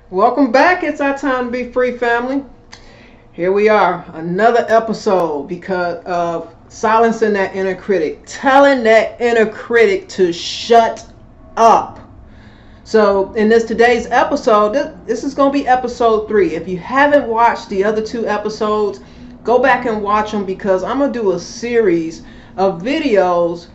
Welcome back. It's our time to be free, family. Here we are, another episode because of silencing that inner critic, telling that inner critic to shut up. So, in this today's episode, this is going to be episode 3. If you haven't watched the other 2 episodes, go back and watch them because I'm going to do a series of videos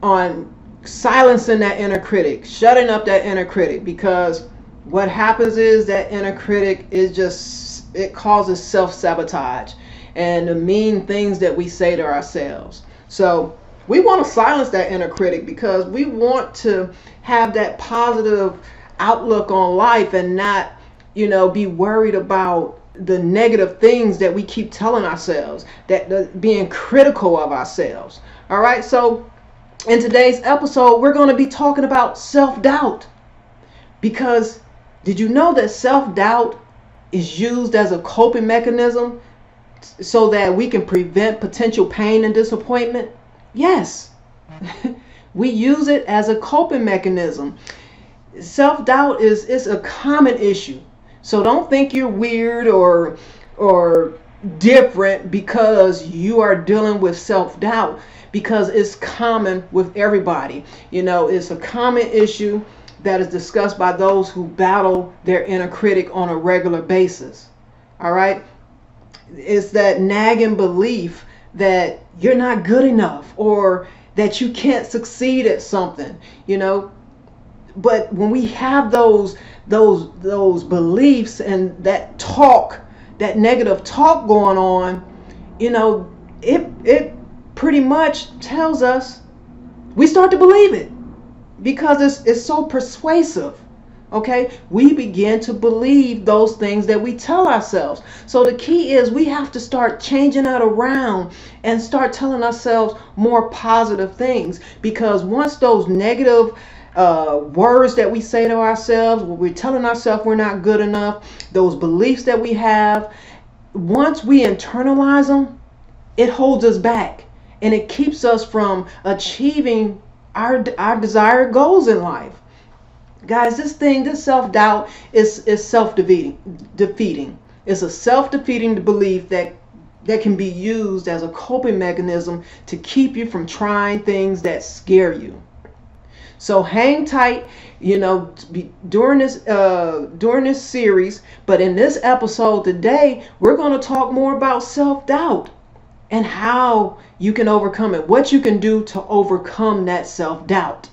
on silencing that inner critic, shutting up that inner critic, because what happens is that inner critic is just, it causes self-sabotage and the mean things that we say to ourselves. So we want to silence that inner critic because we want to have that positive outlook on life and not, be worried about the negative things that we keep telling ourselves, that being critical of ourselves. All right, so in today's episode, we're going to be talking about self-doubt. Because did you know that self-doubt is used as a coping mechanism so that we can prevent potential pain and disappointment? Yes. We use it as a coping mechanism. Self-doubt is a common issue. So don't think you're weird or different because you are dealing with self-doubt, because it's common with everybody. It's a common issue that is discussed by those who battle their inner critic on a regular basis. All right? It's that nagging belief that you're not good enough or that you can't succeed at something, But when we have those beliefs and that talk, that negative talk going on, it pretty much tells us, we start to believe it because it's so persuasive. Okay, we begin to believe those things that we tell ourselves. So the key is we have to start changing that around and start telling ourselves more positive things, because once those negative words that we say to ourselves, when we're telling ourselves we're not good enough, those beliefs that we have, once we internalize them, it holds us back and it keeps us from achieving our desired goals in life. Guys, this self-doubt is self-defeating. It's a self-defeating belief that can be used as a coping mechanism to keep you from trying things that scare you. So hang tight, during this series. But in this episode today, we're going to talk more about self-doubt and how you can overcome it, what you can do to overcome that self-doubt.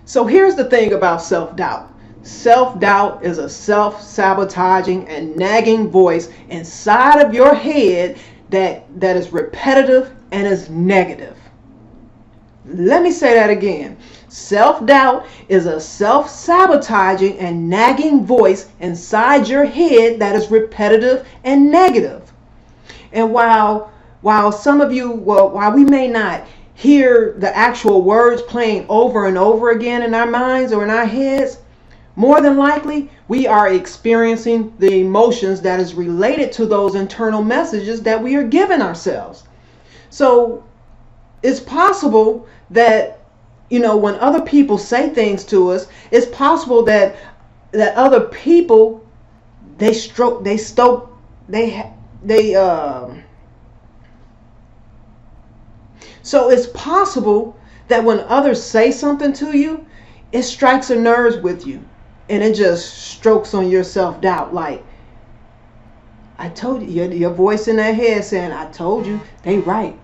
So here's the thing about self-doubt. Self-doubt is a self-sabotaging and nagging voice inside of your head that is repetitive and is negative. Let me say that again. Self-doubt is a self-sabotaging and nagging voice inside your head that is repetitive and negative. And while some of you, while we may not hear the actual words playing over and over again in our minds or in our heads, more than likely we are experiencing the emotions that is related to those internal messages that we are giving ourselves. So it's possible that, when other people say things to us, it's possible that other people, so it's possible that when others say something to you, it strikes a nerve with you and it just strokes on your self-doubt. Like, I told you, your voice in that head saying, I told you, they right.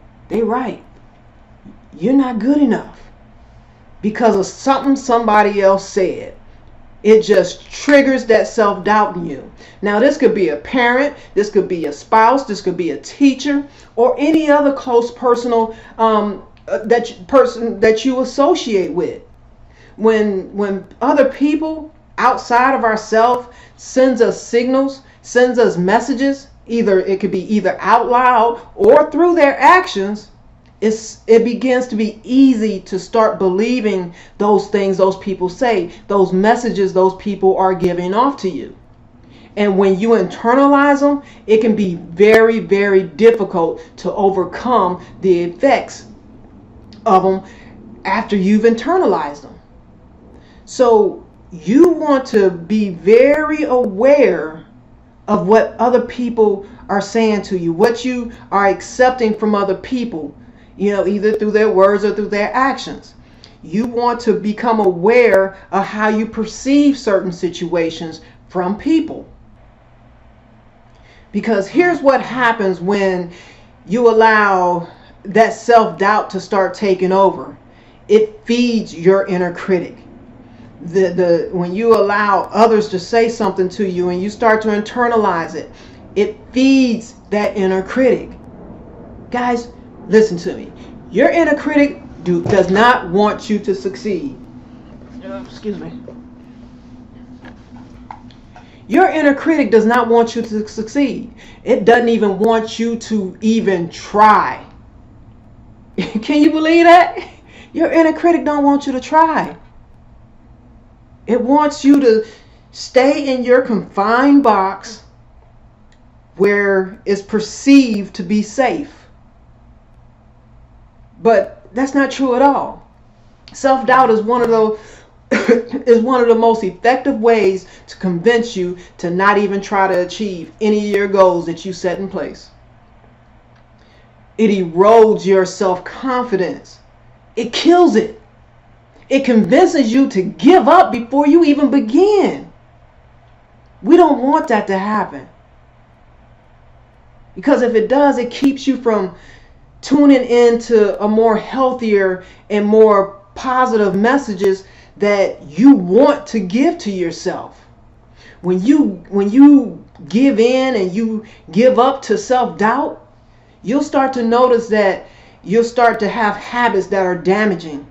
You're not good enough because of something somebody else said. It just triggers that self-doubt in you. Now, this could be a parent, this could be a spouse, this could be a teacher, or any other close personal person that you associate with. When other people outside of ourselves sends us signals, sends us messages, it could be either out loud or through their actions, it begins to be easy to start believing those things those people say, those messages those people are giving off to you. And when you internalize them, it can be very, very difficult to overcome the effects of them after you've internalized them. So you want to be very aware of what other people are saying to you, what you are accepting from other people, either through their words or through their actions. You want to become aware of how you perceive certain situations from people. Because here's what happens when you allow that self-doubt to start taking over. It feeds your inner critic. When you allow others to say something to you and you start to internalize it, it feeds that inner critic. Guys, listen to me. Your inner critic does not want you to succeed. Excuse me. Your inner critic does not want you to succeed. It doesn't even want you to even try. Can you believe that? Your inner critic don't want you to try. It wants you to stay in your confined box where it's perceived to be safe. But that's not true at all. Self-doubt is one of the most effective ways to convince you to not even try to achieve any of your goals that you set in place. It erodes your self-confidence. It kills it. It convinces you to give up before you even begin. We don't want that to happen. Because if it does, it keeps you from tuning into a more healthier and more positive messages that you want to give to yourself. When you give in and you give up to self-doubt, you'll start to notice that you'll start to have habits that are damaging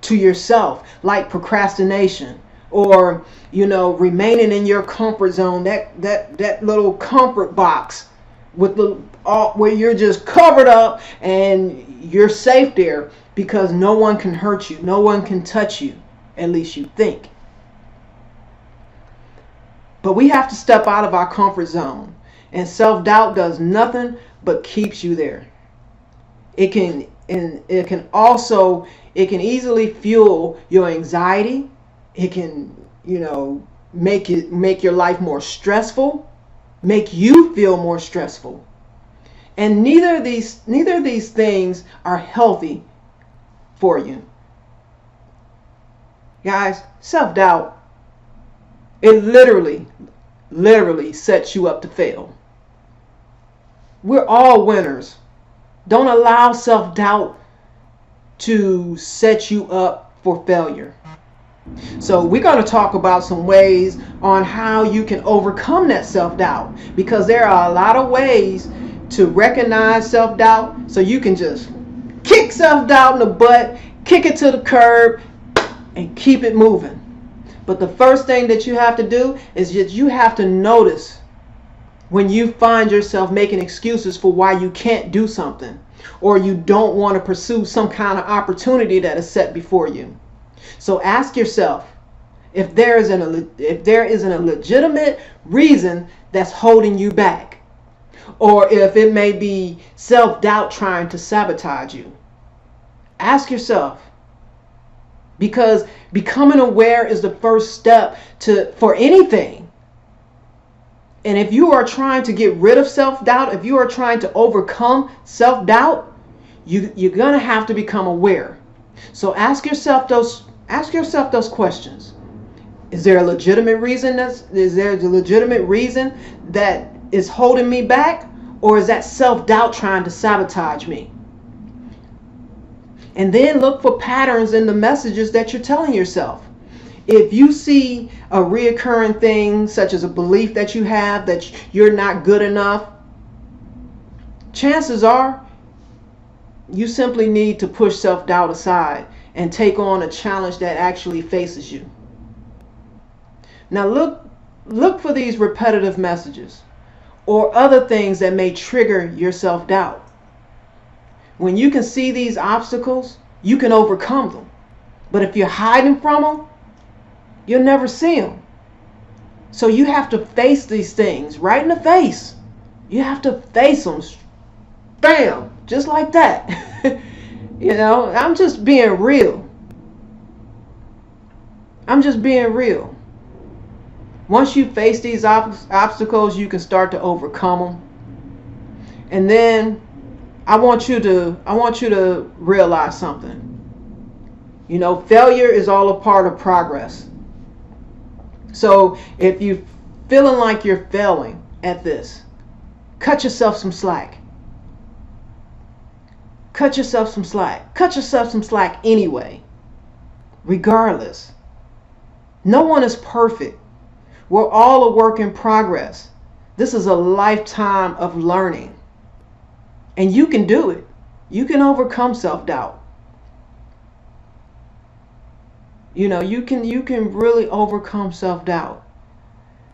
to yourself, like procrastination, or remaining in your comfort zone, that little comfort box with where you're just covered up and you're safe there because no one can hurt you, no one can touch you, at least you think. But we have to step out of our comfort zone, and self-doubt does nothing but keeps you there. It can easily fuel your anxiety. It can, make your life more stressful, make you feel more stressful. And neither of these things are healthy for you. Guys, self-doubt, it literally sets you up to fail. We're all winners. Don't allow self-doubt to set you up for failure. So we're going to talk about some ways on how you can overcome that self-doubt, because there are a lot of ways to recognize self-doubt, so you can just kick self-doubt in the butt, kick it to the curb, and keep it moving. But the first thing that you have to do is just you have to notice when you find yourself making excuses for why you can't do something, or you don't want to pursue some kind of opportunity that is set before you. So ask yourself if there isn't a legitimate reason that's holding you back, or if it may be self-doubt trying to sabotage you. Ask yourself, because becoming aware is the first step for anything. And if you are trying to get rid of self-doubt, if you are trying to overcome self-doubt, you're going to have to become aware. So ask yourself those questions. Is there a legitimate reason that is holding me back, or is that self-doubt trying to sabotage me? And then look for patterns in the messages that you're telling yourself. If you see a reoccurring thing, such as a belief that you have that you're not good enough, chances are you simply need to push self-doubt aside and take on a challenge that actually faces you. Now look for these repetitive messages or other things that may trigger your self-doubt. When you can see these obstacles, you can overcome them. But if you're hiding from them, you'll never see them. So you have to face these things right in the face. You have to face them. Bam! Just like that. I'm just being real. I'm just being real. Once you face these obstacles, you can start to overcome them. And then I want you to realize something. You know, failure is all a part of progress. So if you feeling like you're failing at this, cut yourself some slack. Cut yourself some slack. Cut yourself some slack anyway. Regardless. No one is perfect. We're all a work in progress. This is a lifetime of learning. And you can do it. You can overcome self-doubt. You know, you can really overcome self-doubt.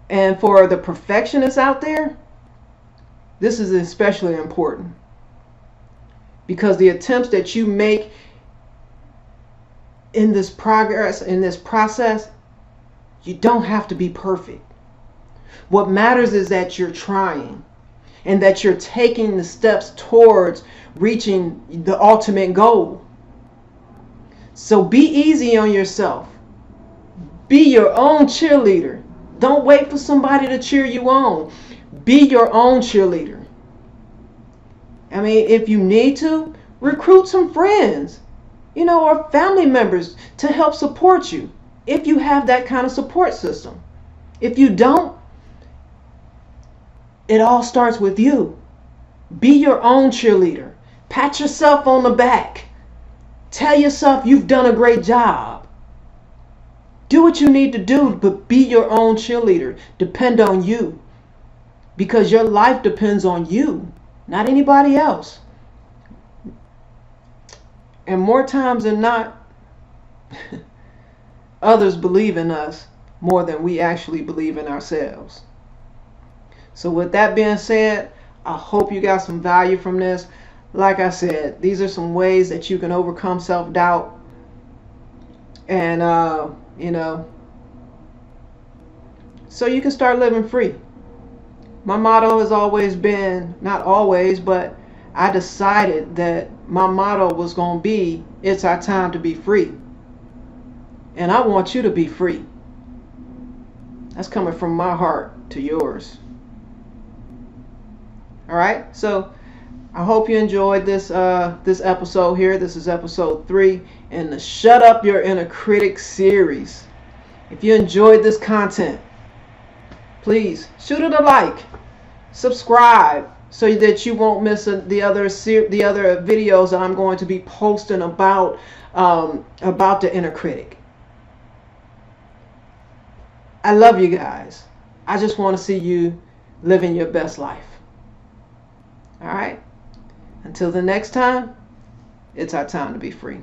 And for the perfectionists out there, this is especially important. Because the attempts that you make in this progress, in this process, you don't have to be perfect. What matters is that you're trying and that you're taking the steps towards reaching the ultimate goal. So be easy on yourself. Be your own cheerleader. Don't wait for somebody to cheer you on. Be your own cheerleader. I mean, if you need to, recruit some friends, you know, or family members to help support you if you have that kind of support system. If you don't, it all starts with you. Be your own cheerleader. Pat yourself on the back. Tell yourself you've done a great job. Do what you need to do, but be your own cheerleader. Depend on you. Because your life depends on you, not anybody else. And more times than not, others believe in us more than we actually believe in ourselves. So with that being said, I hope you got some value from this. Like I said, these are some ways that you can overcome self-doubt. And, you know, so you can start living free. My motto has always been, not always, but I decided that my motto was going to be, it's our time to be free. And I want you to be free. That's coming from my heart to yours. All right, so I hope you enjoyed this episode here. This is episode 3 in the Shut Up Your Inner Critic series. If you enjoyed this content, please shoot it a like, subscribe, so that you won't miss the other videos that I'm going to be posting about the inner critic. I love you guys. I just want to see you living your best life. All right. Until the next time, it's our time to be free.